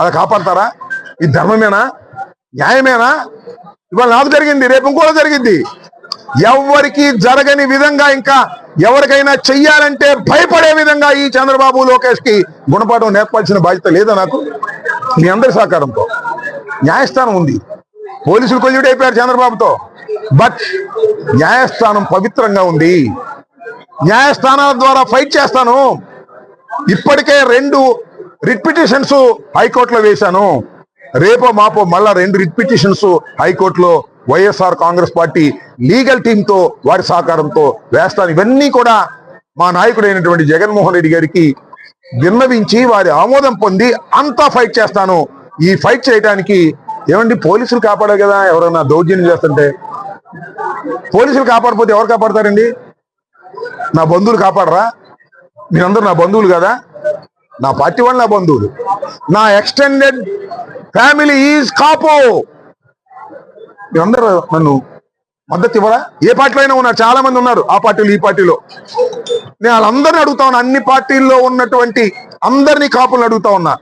అలా కాపాడతారా? ఇది ధర్మమేనా? న్యాయమేనా? ఇవాళ నాకు జరిగింది, రేపు ఇంకోటి జరిగింది. ఎవరికి జరగని విధంగా ఇంకా ఎవరికైనా చెయ్యాలంటే భయపడే విధంగా ఈ చంద్రబాబు లోకేష్ కి గుణపాఠం నేర్పాల్సిన బాధ్యత లేదా నాకు? మీ అందరి సహకారంతో న్యాయస్థానం ఉంది. పోలీసులు కొల్యూట్ అయిపోయారు చంద్రబాబుతో, బట్ న్యాయస్థానం పవిత్రంగా ఉంది. న్యాయస్థానాల ద్వారా ఫైట్ చేస్తాను. ఇప్పటికే 2 రిట్ పిటిషన్స్ హైకోర్టులో వేశాను. రేపో మాపో మళ్ళా 2 రిట్ పిటిషన్స్ హైకోర్టులో YSR Congress party legal team తో వారి సహకారంతో వేస్తాను. ఇవన్నీ కూడా మా నాయకుడైనటువంటి జగన్మోహన్ రెడ్డి గారికి విన్నవించి వారి ఆమోదం పొంది అంతా ఫైట్ చేస్తాను. ఈ ఫైట్ చేయడానికి ఏమండి పోలీసులు కాపాడారు కదా, ఎవరైనా దౌర్జన్యం చేస్తుంటే పోలీసులు కాపాడకపోతే ఎవరు కాపాడతారండి? నా బంధువులు కాపాడరా? మీరందరూ నా బంధువులు కదా, నా పార్టీ వాళ్ళు నా బంధువులు. నా ఎక్స్టెండెడ్ ఫ్యామిలీ ఈజ్ కాపు. మీరందరూ నన్ను మద్దతు ఇవ్వరా? ఏ పార్టీలో అయినా ఉన్నారు, చాలా మంది ఉన్నారు ఆ పార్టీలో ఈ పార్టీలో. నేను వాళ్ళందరినీ అడుగుతా ఉన్నా, అన్ని పార్టీల్లో ఉన్నటువంటి అందరినీ కాపులను అడుగుతా ఉన్నా,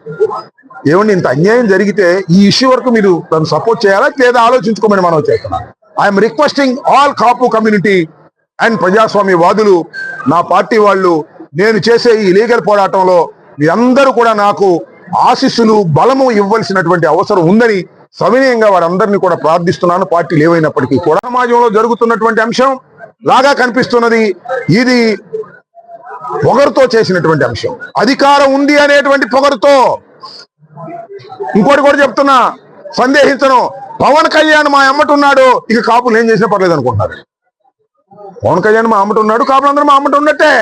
ఏమండి ఇంత అన్యాయం జరిగితే ఈ ఇష్యూ వరకు మీరు దాన్ని సపోర్ట్ చేయాలా లేదా ఆలోచించుకోమని మనం చేస్తున్నా. I'm requesting all Kapu community and ప్రజాస్వామ్య వాదులు, నా పార్టీ వాళ్ళు, నేను చేసే ఈ లీగల్ పోరాటంలో మీ అందరూ కూడా నాకు ఆశీస్సులు బలము ఇవ్వాల్సినటువంటి అవసరం ఉందని సవినయంగా వారందరినీ కూడా ప్రార్థిస్తున్నాను. పార్టీలు ఏవైనప్పటికీ కూడా సమాజంలో జరుగుతున్నటువంటి అంశం లాగా కనిపిస్తున్నది. ఇది పొగరుతో చేసినటువంటి అంశం, అధికారం ఉంది అనేటువంటి పొగరుతో. ఇంకోటి కూడా చెప్తున్నా, సందేహించను, పవన్ కళ్యాణ్ మా అమ్మటున్నాడు, ఇక కాపులు ఏం చేసినా పర్లేదు అనుకుంటున్నారు. పవన్ కళ్యాణ్ మా అమ్మటున్నాడు, కాపులందరూ మా అమ్మట ఉన్నట్టే.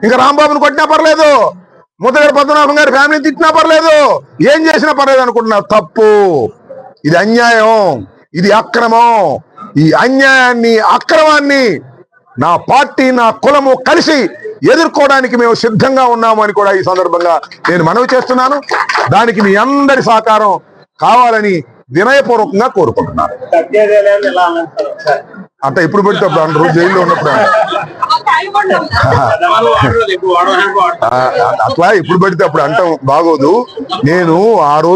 ఇంకా రాంబాబుని కొట్టినా పర్లేదు, ముద్దగడ పద్మనాభం గారి ఫ్యామిలీని తిట్టినా పర్లేదు, ఏం చేసినా పర్లేదు అనుకుంటున్నారు. తప్పు. ఇది అన్యాయం, ఇది అక్రమం. ఈ అన్యాయాన్ని అక్రమాన్ని నా పార్టీ నా కులము కలిసి ఎదుర్కోవడానికి మేము సిద్ధంగా ఉన్నాము అని కూడా ఈ సందర్భంగా నేను మనవి చేస్తున్నాను. దానికి మీ అందరి సహకారం కావాలని వినయపూర్వకంగా కోరుకుంటున్నాను. అంటే ఇప్పుడు పెడితే అప్పుడు జైల్లో ఉన్నప్పుడు అట్లా ఇప్పుడు పెడితే అప్పుడు అంటాం బాగోదు. నేను ఆ రోజు